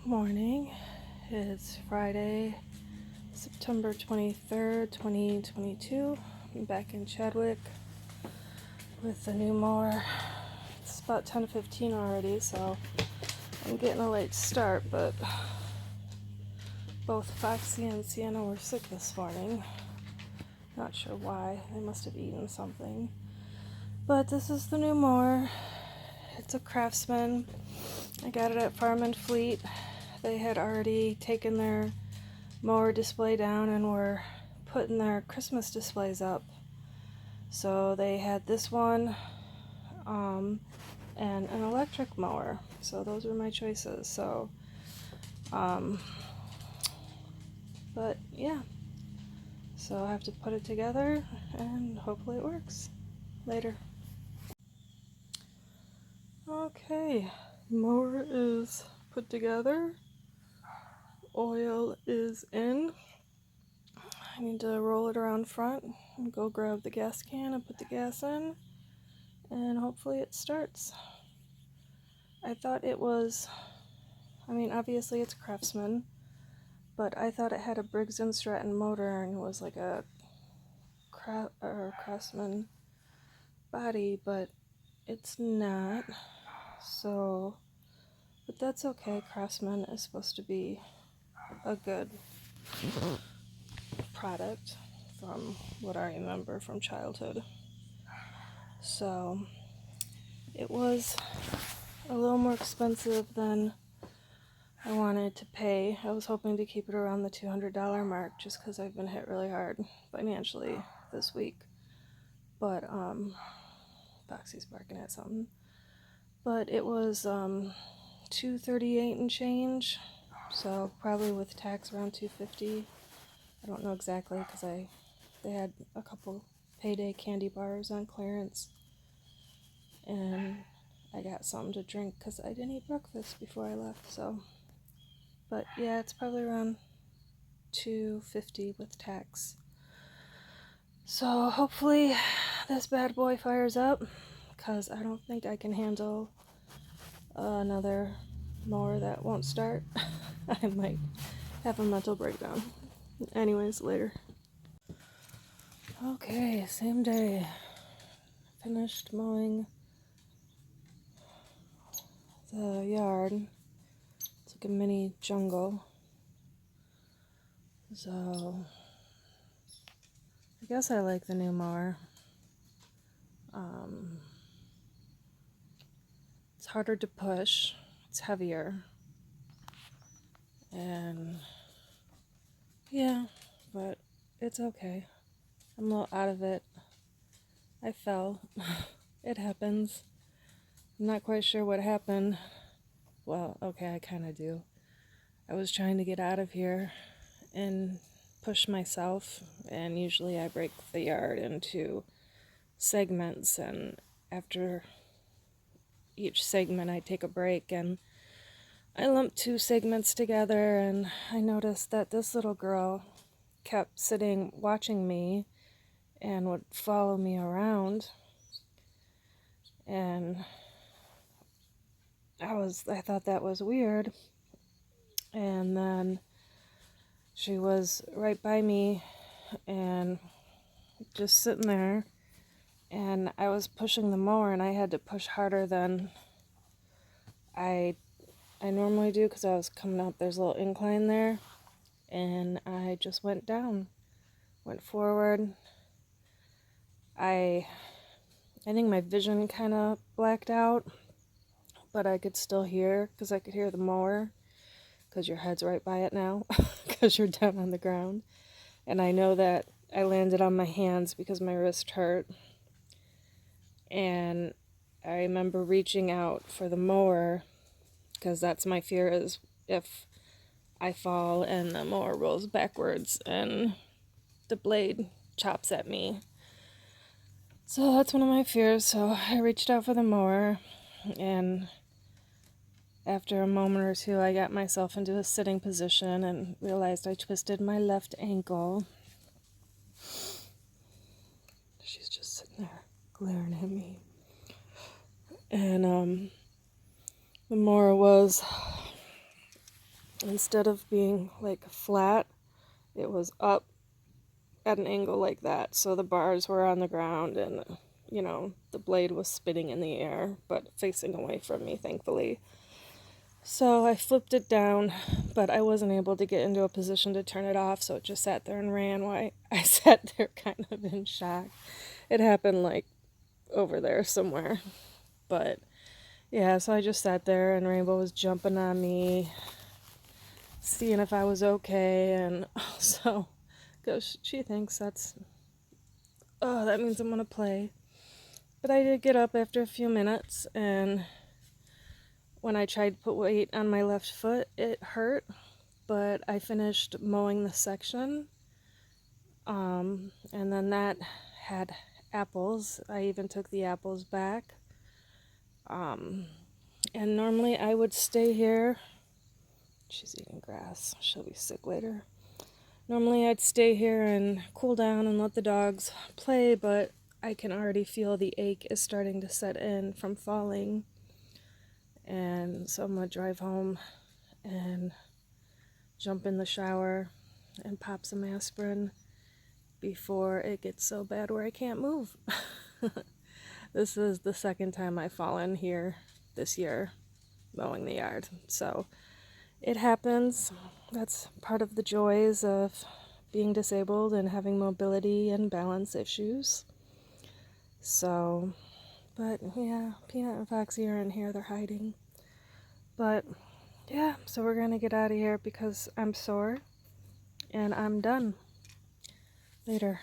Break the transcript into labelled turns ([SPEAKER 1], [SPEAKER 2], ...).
[SPEAKER 1] Morning. It's Friday, September 23rd, 2022. I'm back in Chadwick with the new mower. It's about 10:15 already, so I'm getting a late start, but both Foxy and Sienna were sick this morning. Not sure why. They must have eaten something. But this is the new mower. It's a Craftsman. I got it at Farm and Fleet. They had already taken their mower display down and were putting their Christmas displays up. So they had this one and an electric mower. So those were my choices. So, but yeah. So I have to put it together and hopefully it works. Later. Okay, mower is put together. Oil is in. I need to roll it around front and go grab the gas can and put the gas in, and hopefully it starts. I thought it was, obviously it's Craftsman, but I thought it had a Briggs & Stratton motor and it was like a Craftsman body, but it's not. So, but that's okay. Craftsman is supposed to be a good product from what I remember from childhood. So it was a little more expensive than I wanted to pay. I was hoping to keep it around the $200 mark just because I've been hit really hard financially this week. But Foxy's barking at something. But it was $238 and change, so probably with tax around $250. I don't know exactly because they had a couple payday candy bars on clearance, and I got something to drink because I didn't eat breakfast before I left. So, but yeah, it's probably around $250 with tax. So hopefully this bad boy fires up, because I don't think I can handle another mower that won't start. I might have a mental breakdown. Anyways, later. Okay, same day. Finished mowing the yard. It's like a mini jungle. So I guess I like the new mower. It's harder to push. It's heavier. And yeah, but it's okay. I'm a little out of it. I fell. It happens. I'm not quite sure what happened. Well, okay, I kind of do. I was trying to get out of here and push myself, and usually I break the yard into segments, and after each segment I take a break, and I lumped two segments together, and I noticed that this little girl kept sitting watching me and would follow me around, and I thought that was weird. And then she was right by me and just sitting there, and I was pushing the mower, and I had to push harder than I normally do because I was coming up. There's a little incline there, and I just went down, went forward. I think my vision kind of blacked out, but I could still hear, because I could hear the mower, because your head's right by it now, because you're down on the ground. And I know that I landed on my hands because my wrist hurt. And I remember reaching out for the mower, because that's my fear, is if I fall and the mower rolls backwards and the blade chops at me. So that's one of my fears. So I reached out for the mower, and after a moment or two I got myself into a sitting position and realized I twisted my left ankle. She's just sitting there glaring at me. And the mower was instead of being like flat, it was up at an angle like that. So the bars were on the ground and, you know, the blade was spinning in the air, but facing away from me, thankfully. So I flipped it down, but I wasn't able to get into a position to turn it off, so it just sat there and ran while I sat there kind of in shock. It happened like over there somewhere. But yeah, so I just sat there and Rainbow was jumping on me, seeing if I was okay, and also, because she thinks that means I'm gonna play. But I did get up after a few minutes, and when I tried to put weight on my left foot, it hurt, but I finished mowing the section, and then that had apples. I even took the apples back, and normally I would stay here. She's eating grass. She'll be sick later. Normally I'd stay here and cool down and let the dogs play, but I can already feel the ache is starting to set in from falling. And so I'm going to drive home and jump in the shower and pop some aspirin before it gets so bad where I can't move. This is the second time I've fallen here this year mowing the yard. So it happens. That's part of the joys of being disabled and having mobility and balance issues. So, but yeah, Peanut and Foxy are in here. They're hiding. But yeah, so we're gonna get out of here because I'm sore and I'm done. Later.